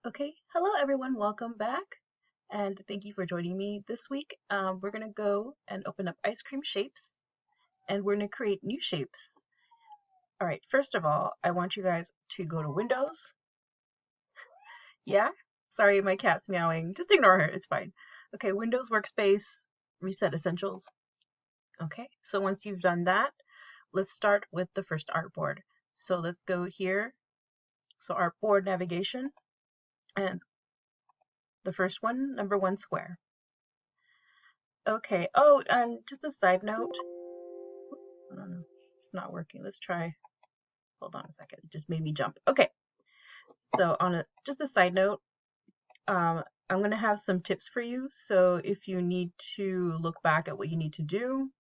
Okay, hello everyone, welcome back, and thank you for joining me this week. We're gonna go and open up ice cream shapes, and we're gonna create new shapes. All right, first of all, I want you guys to go to Windows. Yeah? Sorry, my cat's meowing. Just ignore her, it's fine. Okay, Windows Workspace, Reset Essentials. Okay, so once you've done that, let's start with the first artboard. So let's go here. So artboard navigation, and the first one, number 1 square. Okay. Oh, and just a side note. I don't know. It's not working. Let's try. Hold on a second. It just made me jump. Okay. So just a side note, I'm gonna have some tips for you. So if you need to look back at what you need to do,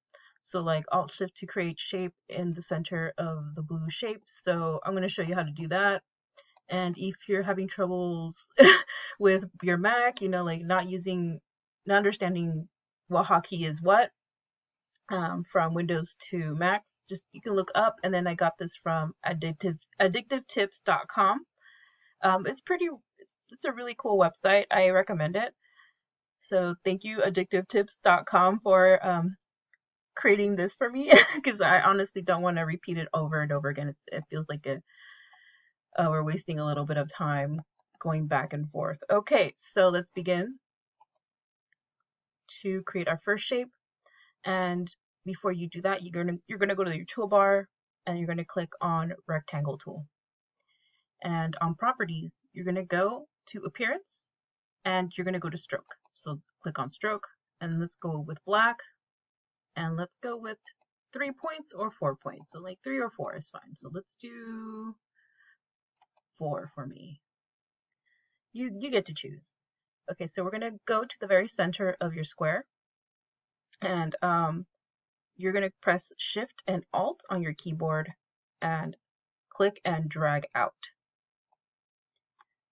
so like Alt Shift to create shape in the center of the blue shape. So I'm gonna show you how to do that. And if you're having troubles with your Mac, like not understanding what hotkey is what, from Windows to Macs. Just you can look up, and then I got this from addictivetips.com. It's a really cool website. I recommend it. So thank you addictivetips.com for creating this for me because I honestly don't want to repeat it over and over again. It feels like we're wasting a little bit of time going back and forth. Okay, so let's begin to create our first shape. And before you do that, you're gonna go to your toolbar and you're gonna click on rectangle tool. And on properties, you're gonna go to appearance and you're gonna go to stroke. So let's click on stroke and let's go with black, and let's go with 3 points or 4 points. So like 3 or 4 is fine. So let's do 4 for me. You get to choose. Okay, so we're gonna go to the very center of your square, and you're going to press Shift and Alt on your keyboard and click and drag out.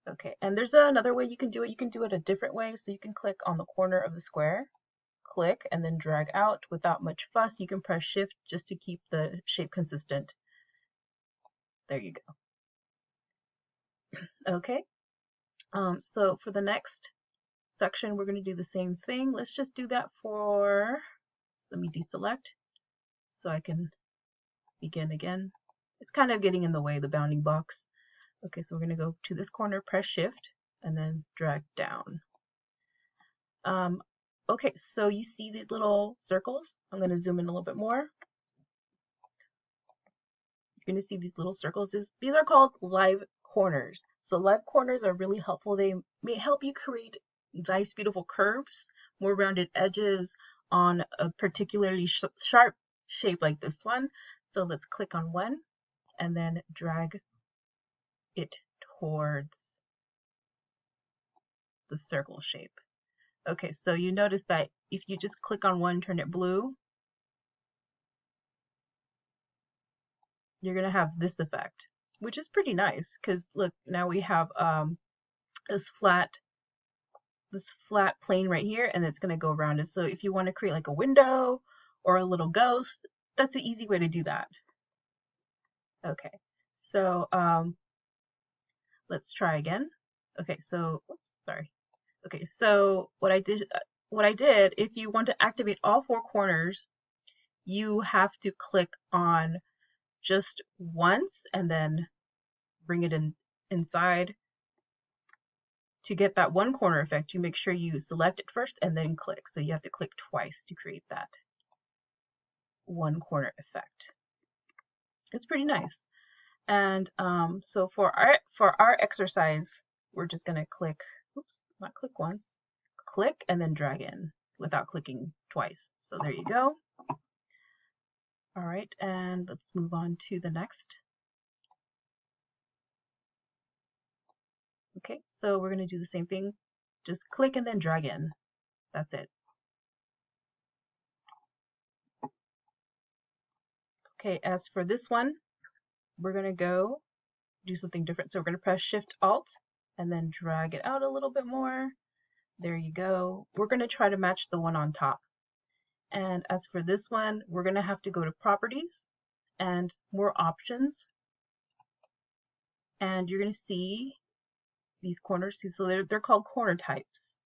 Okay, and there's another way you can do it. You can do it a different way. So you can click on the corner of the square, click, and then drag out without much fuss. You can press Shift just to keep the shape consistent. There you go. Okay, so for the next section, we're going to do the same thing. Let's just do that for, so let me deselect so I can begin again. It's kind of getting in the way, the bounding box. Okay, so we're going to go to this corner, press Shift, and then drag down. Okay, so you see these little circles? I'm going to zoom in a little bit more. You're going to see these little circles. These are called live corners. So live corners are really helpful. They may help you create nice, beautiful curves, more rounded edges on a particularly sharp shape like this one. So let's click on one and then drag it towards the circle shape. Okay, so you notice that if you just click on one, turn it blue, you're gonna have this effect, which is pretty nice because look, now we have this flat plane right here, and it's gonna go around it. So if you want to create like a window or a little ghost, that's an easy way to do that. Okay, so let's try again. Okay, so oops, sorry. Okay, so what I did, if you want to activate all 4 corners, you have to click on just once and then bring it inside. To get that one corner effect, you make sure you select it first and then click. So you have to click twice to create that one corner effect. It's pretty nice. And so for our exercise, we're just gonna click, oops, not click once, click and then drag in without clicking twice. So there you go. All right, and let's move on to the next. Okay, so we're going to do the same thing. Just click and then drag in. That's it. Okay, as for this one, we're going to go do something different. So we're going to press Shift Alt and then drag it out a little bit more. There you go. We're going to try to match the one on top. And as for this one, we're going to have to go to Properties and More Options. And you're going to see these corners too. So they're called corner types.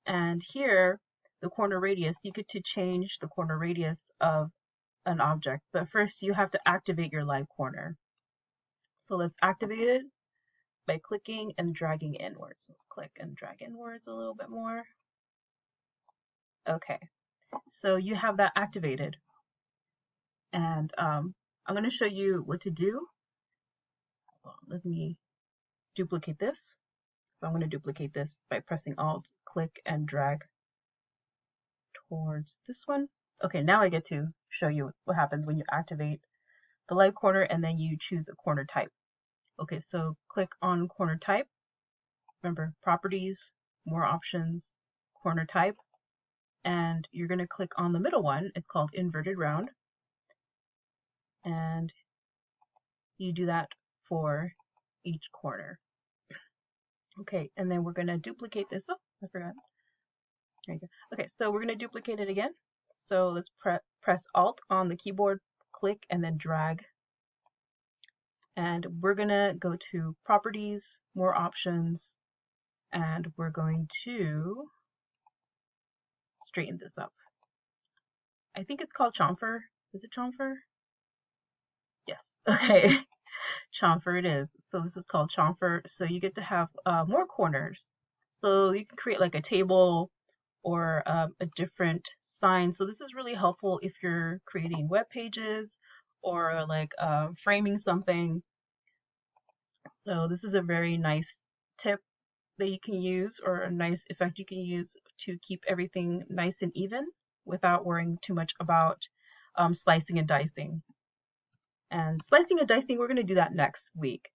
And here, the corner radius, you get to change the corner radius of an object. But first you have to activate your live corner. So let's activate it by clicking and dragging inwards. Let's click and drag inwards a little bit more. Okay, so you have that activated. And I'm going to show you what to do. Let me duplicate this. So I'm going to duplicate this by pressing Alt, click, and drag towards this one. Okay, now I get to show you what happens when you activate the live corner and then you choose a corner type. Okay, so click on corner type. Remember, properties, more options, corner type. And you're going to click on the middle one. It's called inverted round. And you do that for each corner. Okay, and then we're going to duplicate this. Oh, I forgot. There you go. Okay, so we're going to duplicate it again. So let's press Alt on the keyboard, click, and then drag. And we're going to go to Properties, More Options, and we're going to straighten this up. I think it's called chamfer. Is it chamfer? Yes. Okay. Chamfer it is. So this is called chamfer. So you get to have more corners. So you can create like a table or a different sign. So this is really helpful if you're creating web pages or like framing something. So this is a very nice tip that you can use, or a nice effect you can use to keep everything nice and even without worrying too much about slicing and dicing. And slicing and dicing, we're going to do that next week.